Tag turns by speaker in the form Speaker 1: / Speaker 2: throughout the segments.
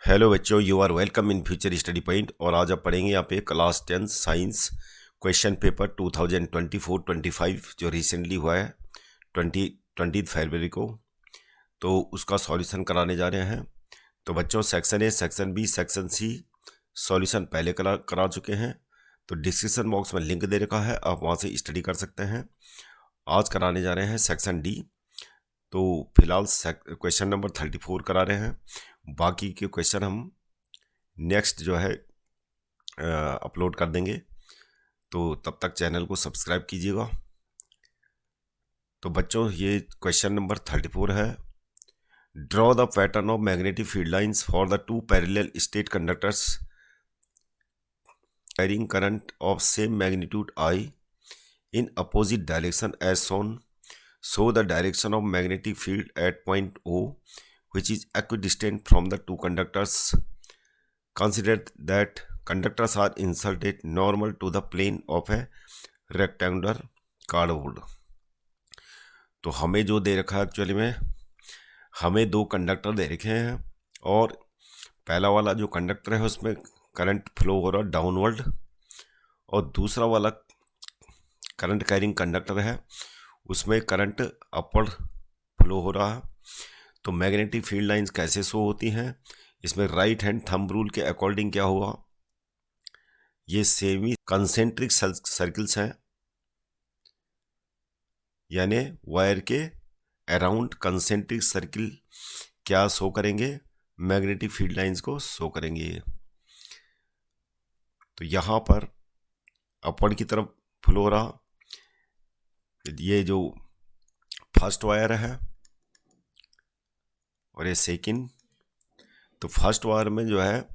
Speaker 1: Hello बच्चों, you are welcome in Future Study Point. और आज आप पढ़ेंगे यहाँ पे क्लास 10 साइंस क्वेश्चन पेपर 2024-25 जो रिसेंटली हुआ है 20 फरवरी को। तो उसका सॉल्यूशन कराने जा रहे हैं। तो बच्चों, section A, section B, section C solution पहले करा चुके हैं। तो डिस्क्रिप्शन बॉक्स में लिंक दे रखा है, आप वहाँ से स्टडी कर सकते हैं। आज कराने जा रहे हैं सेक्शन डी। तो फिलहाल क्वेश्चन नंबर 34 करा रहे हैं। बाकी के क्वेश्चन हम नेक्स्ट जो है अपलोड कर देंगे। तो तब तक चैनल को सब्सक्राइब कीजिएगा। तो बच्चों, ये क्वेश्चन नंबर 34 है। Draw the pattern of magnetic field lines for the two parallel straight conductors carrying current of same magnitude I in opposite direction as shown. Show the direction of magnetic field at point O, which is equidistant from the two conductors. Consider that conductors are inserted normal to the plane of a rectangular cardboard. तो हमें जो दे रखा है, actually में हमें दो conductor दे रखे हैं और पहला वाला जो कंडक्टर है उसमें करंट फ्लो हो रहा है डाउनवर्ड, और दूसरा वाला करंट कैरिंग कंडक्टर है उसमें करंट अपवर्ड फ्लो हो रहा है। तो मैग्नेटिक फील्ड लाइंस कैसे शो होती हैं, इसमें राइट हैंड थंब रूल के अकॉर्डिंग क्या होगा, ये सेमी कंसेंट्रिक सर्किल्स हैं, यानी वायर के अराउंड कंसेंट्रिक सर्किल क्या शो करेंगे, मैग्नेटिक फील्ड लाइंस को शो करेंगे। तो यहाँ पर अपवर्ड की तरफ फ्लो हो रहा, ये जो फर्स्ट वायर है और ये सेकंड। तो फर्स्ट वायर में जो है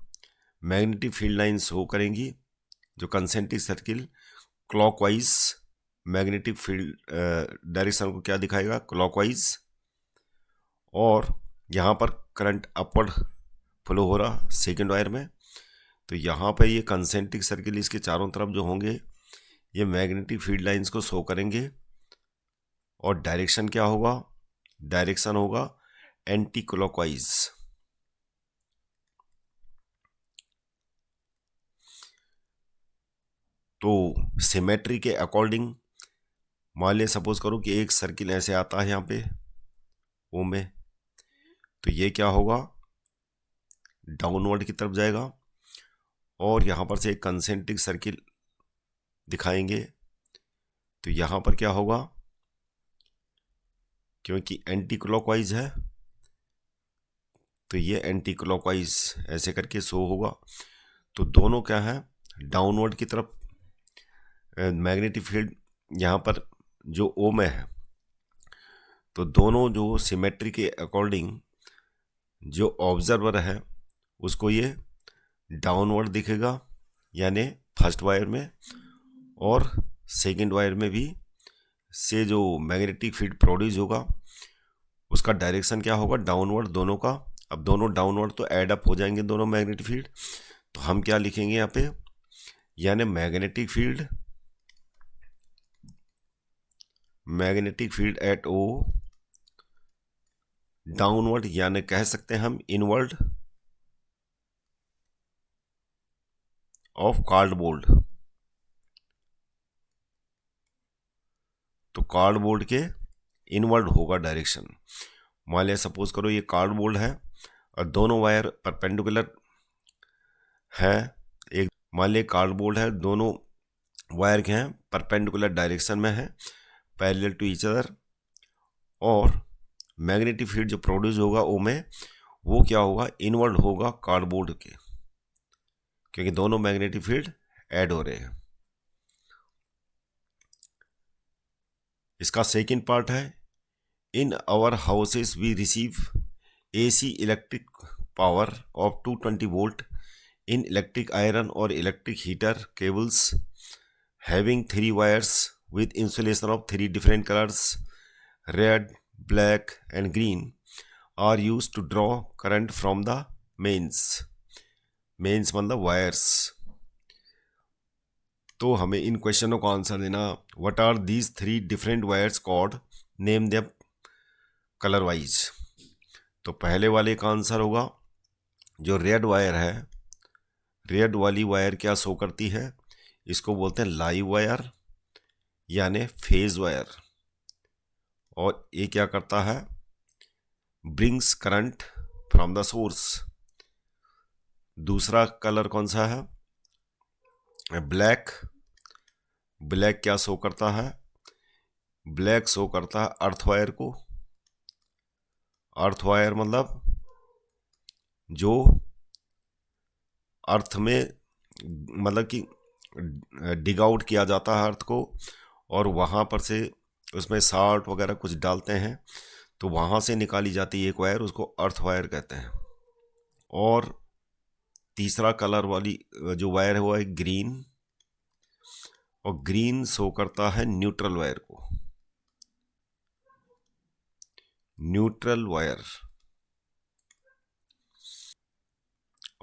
Speaker 1: मैग्नेटिक फील्ड लाइन शो करेंगी, जो concentric circle clockwise magnetic field direction को क्या दिखाएगा, क्लॉकवाइज। और यहाँ पर करंट अपवर्ड फ्लो हो रहा सेकंड वायर में। तो यहाँ पर ये कंसेंट्रिक सर्किल इसके चारों तरफ जो होंगे ये मैग्नेटिक फील्ड लाइंस को शो करेंगे। और डायरेक्शन क्या होगा, डायरेक्शन होगा एंटी क्लॉकवाइज। तो सिमेट्री के अकॉर्डिंग मान लिया, सपोज करो कि एक सर्किल ऐसे आता है यहाँ पे ओ में, तो ये क्या होगा, डाउनवर्ड की तरफ जाएगा। और यहाँ पर से एक कंसेंट्रिक सर्किल दिखाएंगे, तो यहाँ पर क्या होगा, क्योंकि एंटी क्लॉकवाइज है तो ये एंटी क्लॉकवाइज ऐसे करके शो होगा। तो दोनों क्या है, डाउनवर्ड की तरफ मैग्नेटिक फील्ड यहाँ पर जो ओ में है, तो दोनों जो सिमेट्री के अकॉर्डिंग जो ऑब्जर्वर है उसको ये डाउनवर्ड दिखेगा, यानी फर्स्ट वायर में और सेकंड वायर में भी से जो मैग्नेटिक फील्ड प्रोड्यूस होगा उसका डायरेक्शन क्या होगा, डाउनवर्ड दोनों का। अब दोनों डाउनवर्ड तो ऐड अप हो जाएंगे दोनों मैग्नेटिक फील्ड। तो हम क्या लिखेंगे यहाँ पे, यानी magnetic field at O downward, यानी कह सकते हैं हम इनवर्ड ऑफ कार्डबोर्ड। तो कार्डबोर्ड के इनवर्ड होगा डायरेक्शन। मान लिया सपोज करो ये कार्डबोर्ड है और दोनों वायर परपेंडिकुलर है। एक मान लिया कार्डबोर्ड है, दोनों वायर के हैं परपेंडिकुलर डायरेक्शन में है, पैरेलल टू ईच अदर। और मैग्नेटिक फील्ड जो प्रोड्यूस होगा ओ में वो क्या होगा, इनवर्ड होगा कार्डबोर्ड के, क्योंकि दोनों मैग्नेटिक फील्ड ऐड हो रहे हैं। इसका सेकंड पार्ट है, in our houses we receive AC electric power of 220 volt in electric iron और electric heater cables having 3 wires with insulation of 3 different colors, red, black and green, are used to draw current from the mains मतलब wires. तो हमें इन क्वेश्चनों का answer देना, what are these 3 different wires called, name them colour wise. तो पहले वाले का आंसर होगा जो रेड वायर है, रेड वाली वायर क्या शो करती है, इसको बोलते हैं लाइव वायर यानी फेज वायर। और ये क्या करता है, brings current from the source. दूसरा कलर कौन सा है, ब्लैक। ब्लैक क्या शो करता है, ब्लैक शो करता है अर्थ वायर को। अर्थ वायर मतलब जो अर्थ में मतलब कि डिग आउट किया जाता है अर्थ को, और वहाँ पर से उसमें साल्ट वगैरह कुछ डालते हैं तो वहाँ से निकाली जाती है एक वायर, उसको अर्थ वायर कहते हैं। और तीसरा कलर वाली जो वायर है वो है ग्रीन, और ग्रीन शो करता है न्यूट्रल वायर को, न्यूट्रल वायर।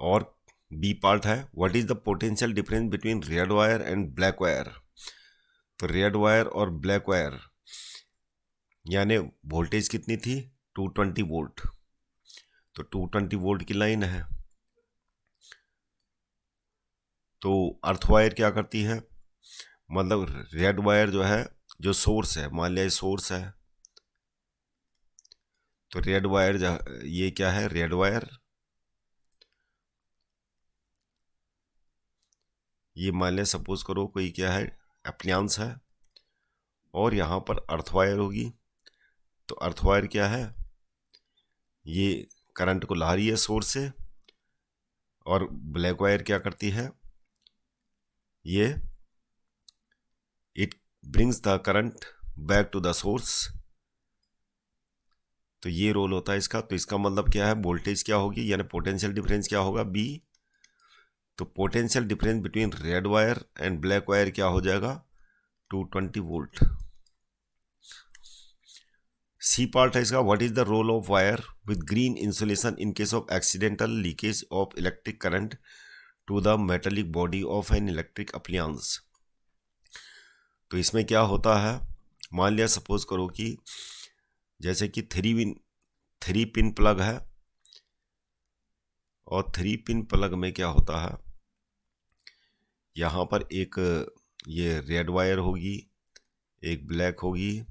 Speaker 1: और बी पार्ट है, what is the potential difference between red wire and black wire. तो रेड वायर और ब्लैक वायर यानी वोल्टेज कितनी थी, 220 वोल्ट। तो 220 वोल्ट की लाइन है, तो अर्थ वायर क्या करती है, मतलब रेड वायर जो है, जो सोर्स है, मान लिया सोर्स है, तो रेड वायर ये क्या है, रेड वायर, ये मान लिया सपोज करो कोई क्या है, एप्लियंस है, और यहाँ पर अर्थ वायर होगी। तो अर्थ वायर क्या है, ये करंट को ला रही है सोर्स से, और ब्लैक वायर क्या करती है, ये it brings the current back to the source. तो ये रोल होता है इसका। तो इसका मतलब क्या है, वोल्टेज क्या होगी यानी पोटेंशियल डिफरेंस क्या होगा, बी। तो potential difference between red wire and black wire क्या हो जाएगा, 220 वोल्ट। सी पार्ट है इसका, what is the role of wire with green insulation in case of accidental leakage of electric current to the metallic body of an electric appliance. तो इसमें क्या होता है, मान लिया सपोज करो कि जैसे कि थ्री पिन प्लग है, और 3 पिन प्लग में क्या होता है, यहाँ पर एक ये रेड वायर होगी, एक ब्लैक होगी,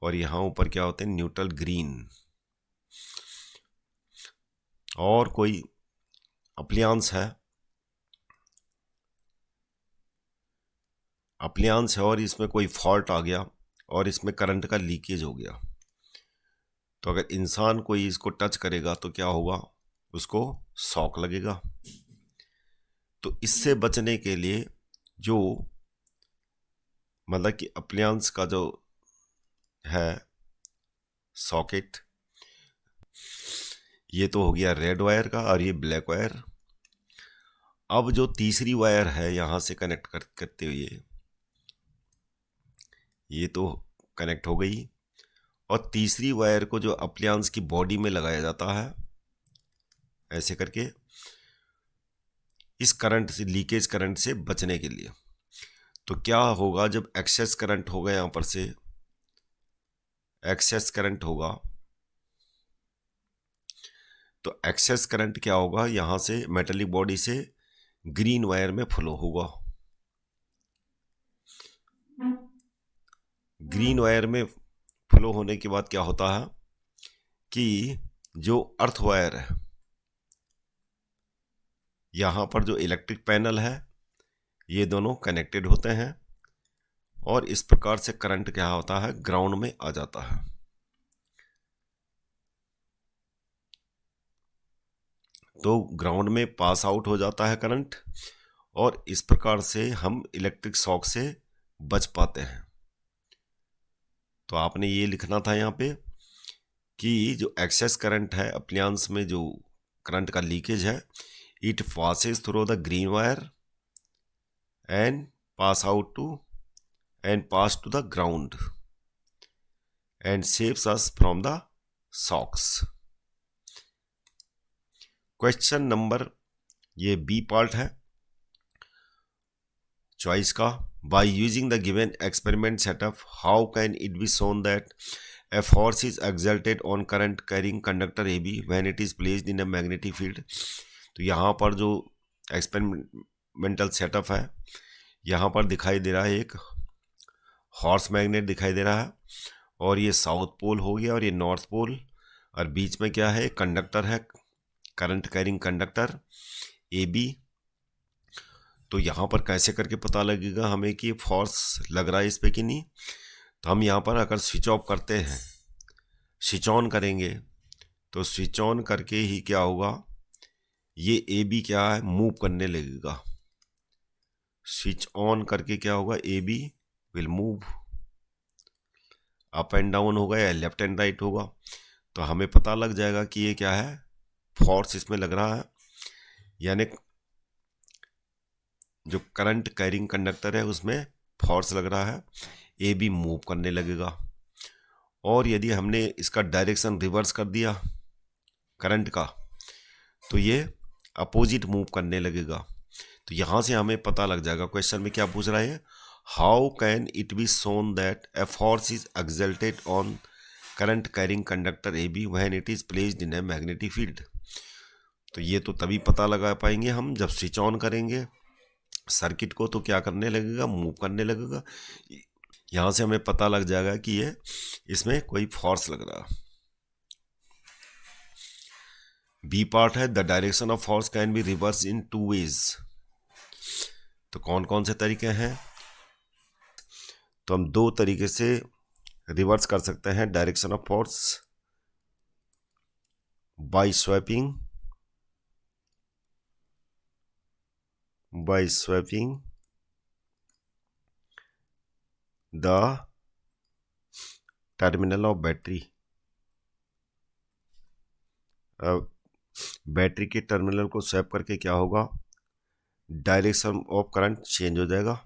Speaker 1: और यहाँ ऊपर क्या होते हैं, न्यूट्रल ग्रीन। और कोई अप्लायंस है, और इसमें कोई फॉल्ट आ गया और इसमें करंट का लीकेज हो गया, तो अगर इंसान कोई इसको टच करेगा तो क्या होगा, उसको शॉक लगेगा। तो इससे बचने के लिए जो मतलब कि अप्लायंस का जो है सॉकेट, ये तो हो गया रेड वायर का, और ये ब्लैक वायर। अब जो तीसरी वायर है यहाँ से कनेक्ट करते हुए, ये तो कनेक्ट हो गई, और तीसरी वायर को जो अप्लायंस की बॉडी में लगाया जाता है ऐसे करके, इस करंट से, लीकेज करंट से बचने के लिए। तो क्या होगा, जब एक्सेस करंट होगा, यहाँ पर से एक्सेस करंट होगा, तो एक्सेस करंट क्या होगा, यहाँ से मेटेलिक बॉडी से ग्रीन वायर में फ्लो होगा। ग्रीन वायर में फ्लो होने के बाद क्या होता है कि जो अर्थ वायर है, यहाँ पर जो इलेक्ट्रिक पैनल है, ये दोनों कनेक्टेड होते हैं, और इस प्रकार से करंट क्या होता है, ग्राउंड में आ जाता है। तो ग्राउंड में पास आउट हो जाता है करंट, और इस प्रकार से हम इलेक्ट्रिक शॉक से बच पाते हैं। तो आपने ये लिखना था यहाँ पे कि जो एक्सेस करंट है अप्लायंस में, जो करंट का लीकेज है, it passes through the green wire and pass out to and pass to the ground and saves us from the shocks. Question number, ये बी पार्ट है चॉइस का, by using the given experiment setup how can it be shown that a force is exerted on current carrying conductor AB when it is placed in a magnetic field। तो यहाँ पर जो experimental setup है, यहाँ पर दिखाई दे रहा है एक हॉर्स मैग्नेट दिखाई दे रहा है, और ये साउथ पोल हो गया और ये नॉर्थ पोल, और बीच में क्या है, कंडक्टर है, करंट कैरिंग कंडक्टर AB। तो यहाँ पर कैसे करके पता लगेगा हमें कि फोर्स लग रहा है इस पे कि नहीं? तो हम यहाँ पर अगर स्विच ऑफ करते हैं, स्विच ऑन करेंगे, तो स्विच ऑन करके ही क्या होगा, ये AB क्या है, मूव करने लगेगा। स्विच ऑन करके क्या होगा, AB will move, up and down होगा या लेफ्ट एंड राइट होगा। तो हमें पता लग जाएगा कि ये क्या है, फोर्स इसमें लग रहा है, यानी जो करंट कैरिंग कंडक्टर है उसमें फोर्स लग रहा है, AB मूव करने लगेगा। और यदि हमने इसका डायरेक्शन रिवर्स कर दिया करंट का, तो ये अपोजिट मूव करने लगेगा। तो यहाँ से हमें पता लग जाएगा, क्वेश्चन में क्या पूछ रहा है, how can it be shown that a force is exalted on current carrying conductor AB when it is placed in a magnetic field. तो ये तो तभी पता लगा पाएंगे हम जब स्विच ऑन करेंगे सर्किट को, तो क्या करने लगेगा, मूव करने लगेगा। यहाँ से हमें पता लग जाएगा कि ये इसमें कोई फोर्स लग रहा है। बी पार्ट है, the direction of force can be reverse in 2 ways. तो कौन कौन से तरीके हैं? तो हम 2 तरीके से रिवर्स कर सकते हैं direction of force, by swapping the terminal of battery. Battery के टर्मिनल को स्वैप करके क्या होगा, डायरेक्शन ऑफ करंट चेंज हो जाएगा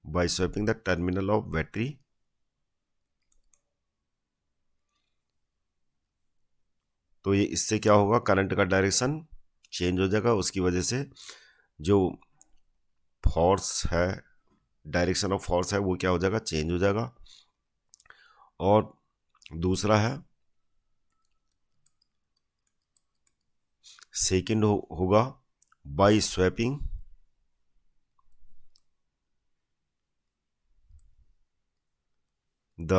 Speaker 1: by swapping the terminal of battery. तो ये इससे क्या होगा, करंट का डायरेक्शन चेंज हो जाएगा, उसकी वजह से जो फोर्स है, डायरेक्शन ऑफ फोर्स है, वो क्या हो जाएगा, चेंज हो जाएगा। और दूसरा है सेकंड होगा by swapping the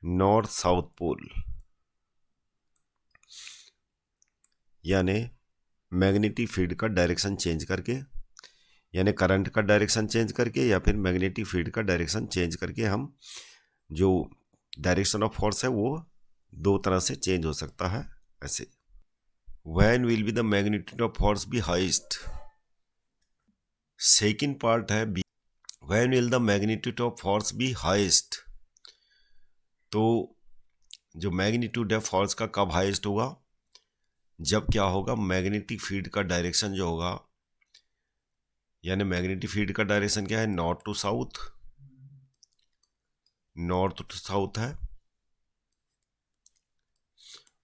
Speaker 1: north south pole, यानी मैग्नेटिक फील्ड का डायरेक्शन चेंज करके, यानी करंट का डायरेक्शन चेंज करके या फिर मैग्नेटिक फील्ड का डायरेक्शन चेंज करके हम जो डायरेक्शन ऑफ फोर्स है वो 2 तरह से चेंज हो सकता है ऐसे। When will be the magnitude of force be highest. Second part है B, when will the magnitude of force be highest. तो जो मैग्नीट्यूड है फोर्स का कब हाईएस्ट होगा, जब क्या होगा, मैग्नेटिक फील्ड का डायरेक्शन जो होगा, यानी मैग्नेटिक फील्ड का डायरेक्शन क्या है, नॉर्थ टू साउथ है,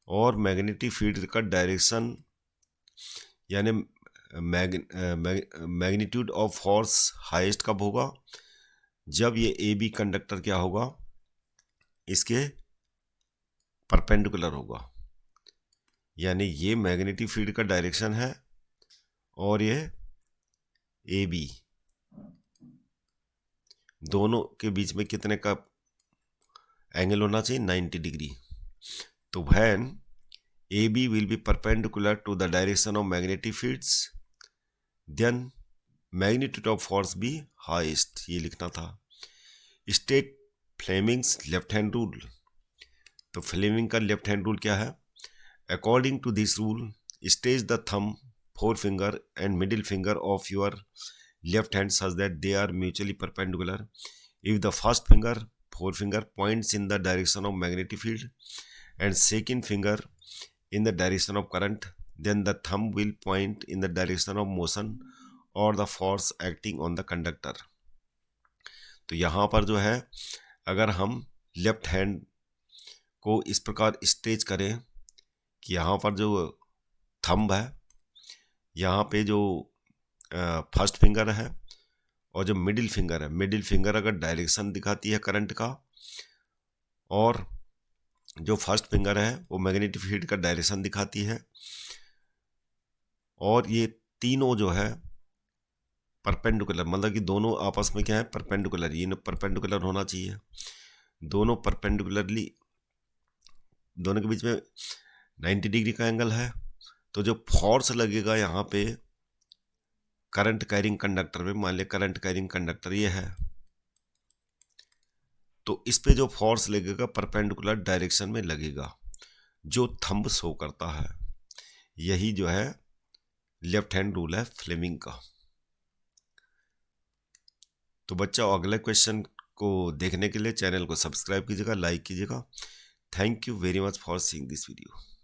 Speaker 1: और मैग्नेटिक फील्ड का डायरेक्शन यानी मैग्नीट्यूड ऑफ फोर्स हाईएस्ट कब होगा, जब ये AB कंडक्टर क्या होगा, इसके परपेंडिकुलर होगा। यानी ये मैग्नेटिक फील्ड का डायरेक्शन है और ये AB, दोनों के बीच में कितने का एंगल होना चाहिए, 90 डिग्री। तो when AB will be perpendicular to the direction of magnetic fields, then magnitude of force be highest, ये लिखना था। State Fleming's left hand rule. तो फ्लेमिंग का लेफ्ट हैंड रूल क्या है, according to this rule states the thumb, forefinger and middle finger of your left hand such that they are mutually perpendicular. If the first finger, forefinger, points in the direction of magnetic field and second finger in the direction of current, then the thumb will point in the direction of motion or the force acting on the conductor. तो यहाँ पर जो है, अगर हम left hand को इस प्रकार स्ट्रेच करें कि यहाँ पर जो थंब है, यहाँ पे जो फर्स्ट फिंगर है और जो मिडिल फिंगर है, मिडिल फिंगर अगर डायरेक्शन दिखाती है करंट का, और जो फर्स्ट फिंगर है वो मैग्नेटिक फील्ड का डायरेक्शन दिखाती है, और ये तीनों जो है परपेंडिकुलर, मतलब कि दोनों आपस में क्या है, परपेंडिकुलर, ये परपेंडिकुलर होना चाहिए, दोनों परपेंडिकुलरली, दोनों के बीच में 90 डिग्री का एंगल है। तो जो फोर्स लगेगा यहाँ पे करंट कैरिंग कंडक्टर में, मान लिया करंट कैरिंग कंडक्टर ये है, तो इस पे जो फोर्स लगेगा परपेंडिकुलर डायरेक्शन में लगेगा, जो थंब शो करता है। यही जो है लेफ्ट हैंड रूल है फ्लेमिंग का। तो बच्चों अगले क्वेश्चन को देखने के लिए चैनल को सब्सक्राइब कीजिएगा, लाइक कीजिएगा। Thank you very much for seeing this video.